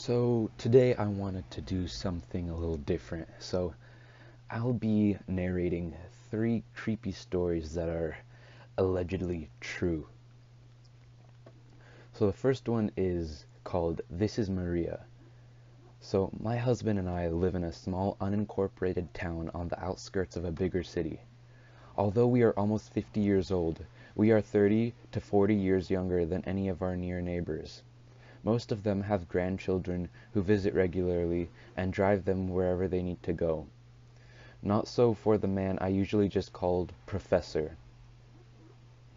So today I wanted to do something a little different. So I'll be narrating 3 creepy stories that are allegedly true. So the first one is called This is Maria. So my husband and I live in a small unincorporated town on the outskirts of a bigger city. Although we are almost 50 years old, we are 30 to 40 years younger than any of our near neighbors. Most of them have grandchildren who visit regularly and drive them wherever they need to go. Not so for the man I usually just called Professor.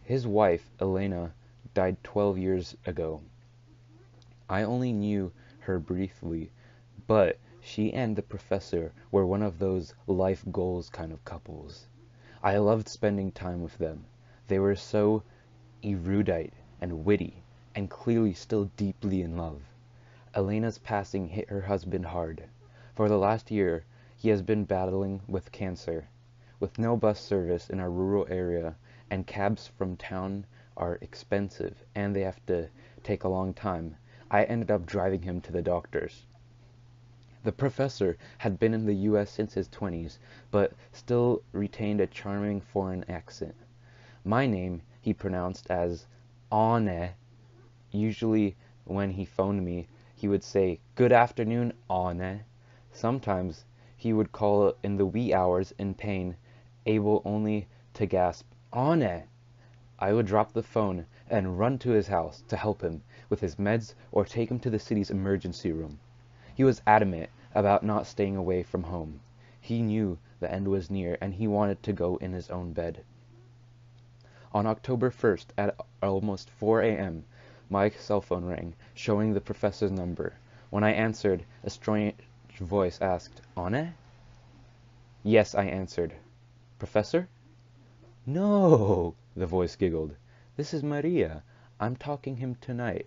His wife, Elena, died 12 years ago. I only knew her briefly, but she and the professor were one of those life goals kind of couples. I loved spending time with them. They were so erudite and witty, and clearly still deeply in love. Elena's passing hit her husband hard. For the last year, he has been battling with cancer. With no bus service in our rural area, and cabs from town are expensive, and they have to take a long time, I ended up driving him to the doctors. The professor had been in the US since his 20s, but still retained a charming foreign accent. My name he pronounced as Anne. Usually when he phoned me, he would say, "Good afternoon, Anne." Sometimes he would call in the wee hours in pain, able only to gasp, "Anne." I would drop the phone and run to his house to help him with his meds or take him to the city's emergency room. He was adamant about not staying away from home. He knew the end was near and he wanted to go in his own bed. On October 1st at almost 4 a.m., my cell phone rang, showing the professor's number. When I answered, a strange voice asked, "Anne?" "Yes," I answered. "Professor?" "No," the voice giggled. "This is Maria. I'm talking him tonight."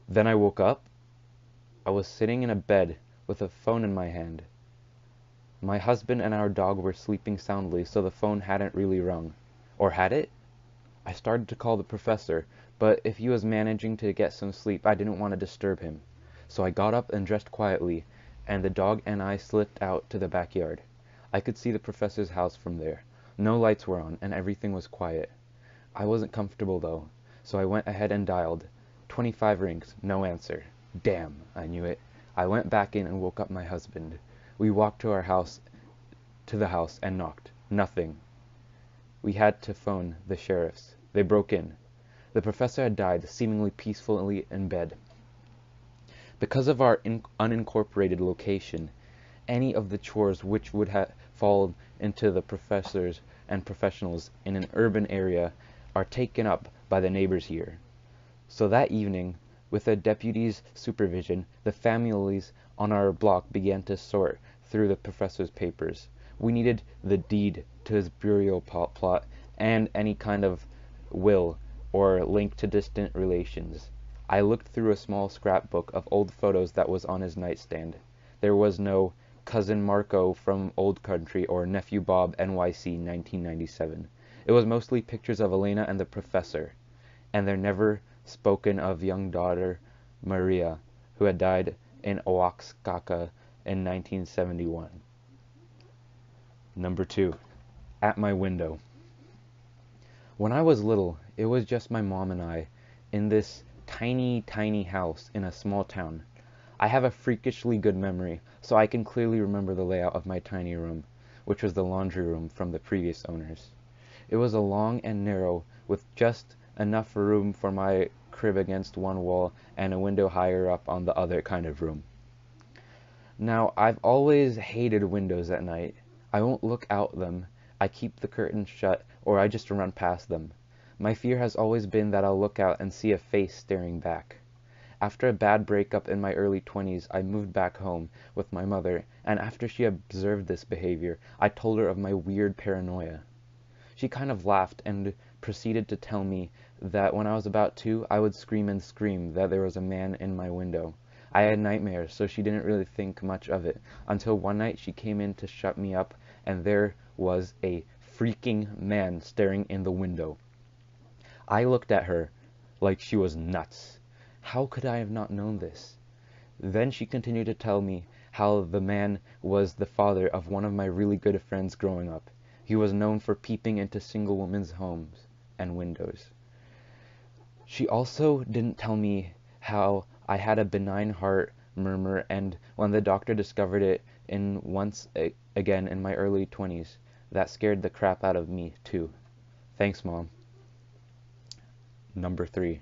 Then I woke up. I was sitting in a bed with a phone in my hand. My husband and our dog were sleeping soundly, so the phone hadn't really rung. Or had it? I started to call the professor, but if he was managing to get some sleep, I didn't want to disturb him. So I got up and dressed quietly, and the dog and I slipped out to the backyard. I could see the professor's house from there. No lights were on, and everything was quiet. I wasn't comfortable though, so I went ahead and dialed. 25 rings, no answer. Damn, I knew it. I went back in and woke up my husband. We walked to the house and knocked. Nothing. We had to phone the sheriffs. They broke in. The professor had died, seemingly peacefully in bed. Because of our unincorporated location, any of the chores which would have fallen into the professors and professionals in an urban area are taken up by the neighbors here. So that evening, with a deputy's supervision, the families on our block began to sort through the professor's papers. We needed the deed to his burial plot and any kind of will or link to distant relations. I looked through a small scrapbook of old photos that was on his nightstand. There was no Cousin Marco from Old Country or Nephew Bob NYC 1997. It was mostly pictures of Elena and the professor, and their never spoken of young daughter Maria, who had died in Oaxaca in 1971. Number 2. At my window. When I was little, it was just my mom and I in this tiny house in a small town. I have a freakishly good memory, so I can clearly remember the layout of my tiny room, which was the laundry room from the previous owners. It was a long and narrow, with just enough room for my crib against one wall and a window higher up on the other kind of room. Now, I've always hated windows at night. I won't look out them. I keep the curtains shut, or I just run past them. My fear has always been that I'll look out and see a face staring back. After a bad breakup in my early 20s, I moved back home with my mother, and after she observed this behavior, I told her of my weird paranoia. She kind of laughed and proceeded to tell me that when I was about 2, I would scream and scream that there was a man in my window. I had nightmares, so she didn't really think much of it, until one night she came in to shut me up, and there was a freaking man staring in the window. I looked at her like she was nuts. How could I have not known this? Then she continued to tell me how the man was the father of one of my really good friends growing up. He was known for peeping into single women's homes and windows. She also didn't tell me how I had a benign heart murmur, and when the doctor discovered it again in my early 20s, that scared the crap out of me too. Thanks, Mom. Number 3.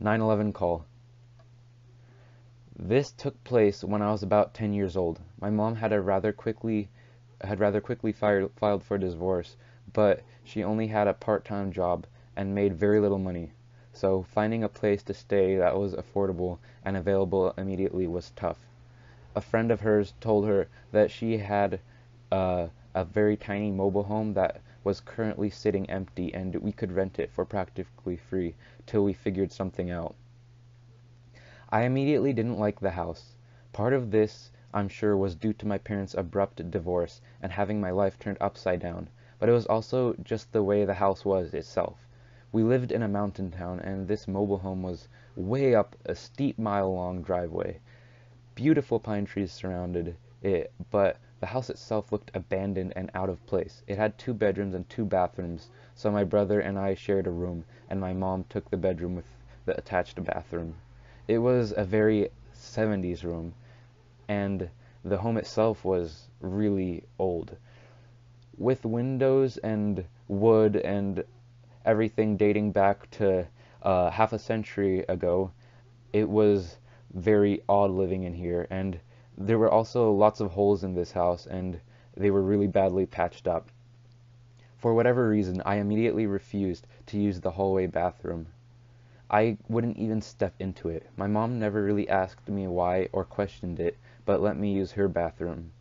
9/11 call. This took place when I was about 10 years old. My mom had rather quickly filed for divorce, but she only had a part-time job and made very little money. So finding a place to stay that was affordable and available immediately was tough. A friend of hers told her that she had a very tiny mobile home that was currently sitting empty and we could rent it for practically free till we figured something out. I immediately didn't like the house. Part of this, I'm sure, was due to my parents' abrupt divorce and having my life turned upside down, but it was also just the way the house was itself. We lived in a mountain town, and this mobile home was way up a steep mile-long driveway. Beautiful pine trees surrounded it, but the house itself looked abandoned and out of place. It had 2 bedrooms and 2 bathrooms, so my brother and I shared a room, and my mom took the bedroom with the attached bathroom. It was a very 70s room, and the home itself was really old. With windows and wood and everything dating back to half a century ago, it was very odd living in here, and there were also lots of holes in this house, and they were really badly patched up. For whatever reason, I immediately refused to use the hallway bathroom. I wouldn't even step into it. My mom never really asked me why or questioned it, but let me use her bathroom.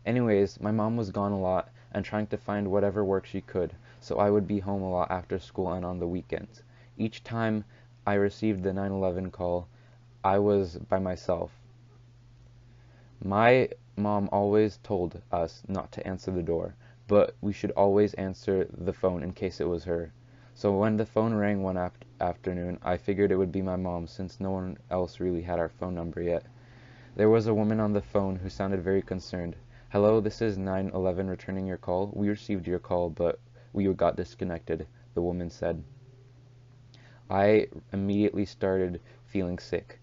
Anyways, my mom was gone a lot and trying to find whatever work she could, so I would be home a lot after school and on the weekends. Each time I received the 9/11 call, I was by myself. My mom always told us not to answer the door, but we should always answer the phone in case it was her. So when the phone rang one afternoon, I figured it would be my mom since no one else really had our phone number yet. There was a woman on the phone who sounded very concerned. "Hello, this is 9/11 returning your call. We received your call, but we got disconnected," the woman said. I immediately started feeling sick.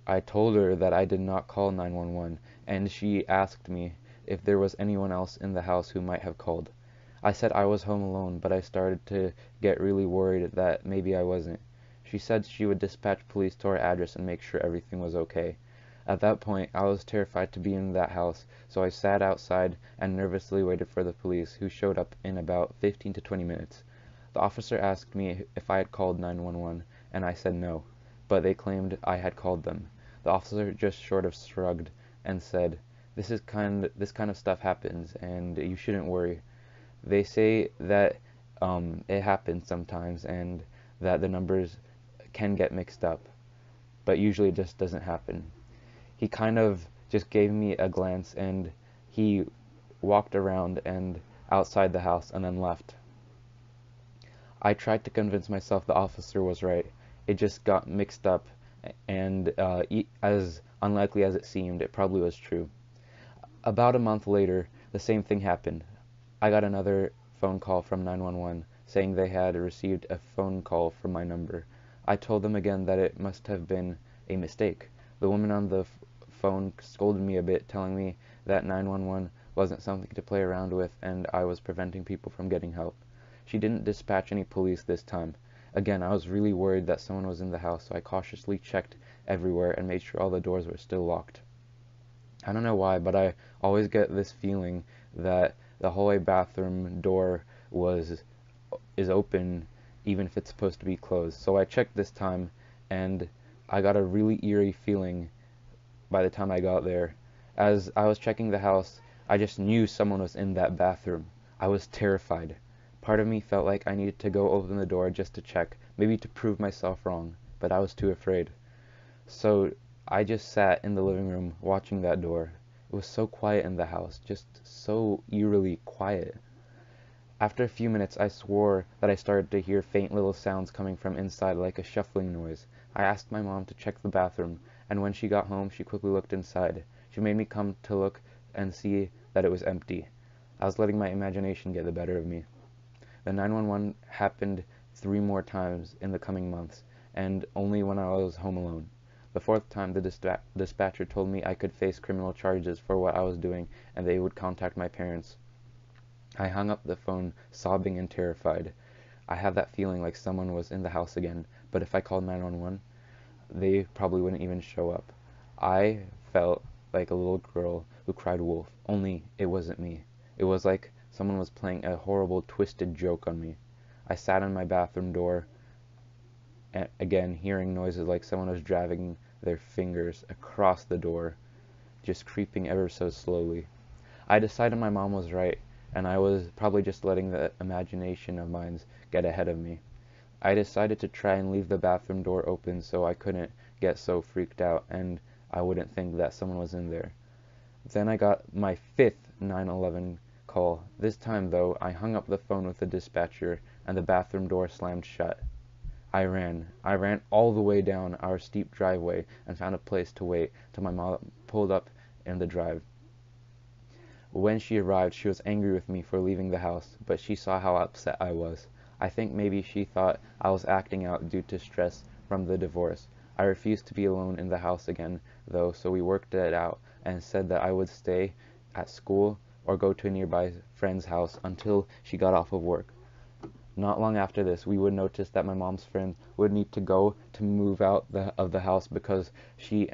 I told her that I did not call 911, and she asked me if there was anyone else in the house who might have called. I said I was home alone, but I started to get really worried that maybe I wasn't. She said she would dispatch police to our address and make sure everything was okay. At that point, I was terrified to be in that house, so I sat outside and nervously waited for the police, who showed up in about 15 to 20 minutes. The officer asked me if I had called 911, and I said no, but they claimed I had called them. The officer just sort of shrugged and said, this kind of stuff happens, and you shouldn't worry. They say that it happens sometimes and that the numbers can get mixed up, but usually it just doesn't happen." He kind of just gave me a glance and he walked around and outside the house and then left. I tried to convince myself the officer was right. It just got mixed up, and as unlikely as it seemed, it probably was true. About a month later, the same thing happened. I got another phone call from 911 saying they had received a phone call from my number. I told them again that it must have been a mistake. The woman on the phone scolded me a bit, telling me that 911 wasn't something to play around with and I was preventing people from getting help. She didn't dispatch any police this time. Again, I was really worried that someone was in the house, so I cautiously checked everywhere and made sure all the doors were still locked. I don't know why, but I always get this feeling that the hallway bathroom door is open even if it's supposed to be closed. So I checked this time and I got a really eerie feeling by the time I got there. As I was checking the house, I just knew someone was in that bathroom. I was terrified. Part of me felt like I needed to go open the door just to check, maybe to prove myself wrong, but I was too afraid. So I just sat in the living room watching that door. It was so quiet in the house, just so eerily quiet. After a few minutes, I swore that I started to hear faint little sounds coming from inside like a shuffling noise. I asked my mom to check the bathroom, and when she got home, she quickly looked inside. She made me come to look and see that it was empty. I was letting my imagination get the better of me. The 911 happened 3 more times in the coming months, and only when I was home alone. The 4th time, the dispatcher told me I could face criminal charges for what I was doing, and they would contact my parents. I hung up the phone, sobbing and terrified. I had that feeling like someone was in the house again, but if I called 911, they probably wouldn't even show up. I felt like a little girl who cried wolf, only it wasn't me. It was like someone was playing a horrible, twisted joke on me. I sat on my bathroom door, again hearing noises like someone was dragging their fingers across the door, just creeping ever so slowly. I decided my mom was right, and I was probably just letting the imagination of mine get ahead of me. I decided to try and leave the bathroom door open so I couldn't get so freaked out and I wouldn't think that someone was in there. Then I got my 5th 911 call. This time, though, I hung up the phone with the dispatcher and the bathroom door slammed shut. I ran all the way down our steep driveway and found a place to wait till my mom pulled up in the drive. When she arrived, she was angry with me for leaving the house, but she saw how upset I was. I think maybe she thought I was acting out due to stress from the divorce. I refused to be alone in the house again, though, so we worked it out and said that I would stay at school or go to a nearby friend's house until she got off of work. Not long after this, we would notice that my mom's friend would need to go to move out of the house because she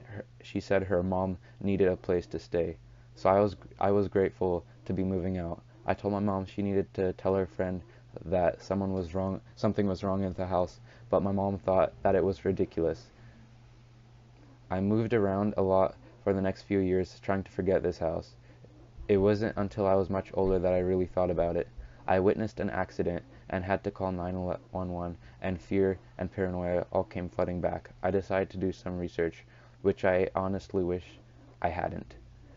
said her mom needed a place to stay. So I was grateful to be moving out. I told my mom she needed to tell her friend that something was wrong in the house, but my mom thought that it was ridiculous. I moved around a lot for the next few years trying to forget this house. It wasn't until I was much older that I really thought about it. I witnessed an accident and had to call 911, and fear and paranoia all came flooding back. I decided to do some research, which I honestly wish I hadn't.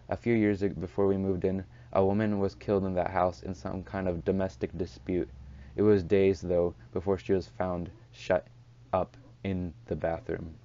A few years before we moved in, a woman was killed in that house in some kind of domestic dispute. It was days, though, before she was found shut up in the bathroom.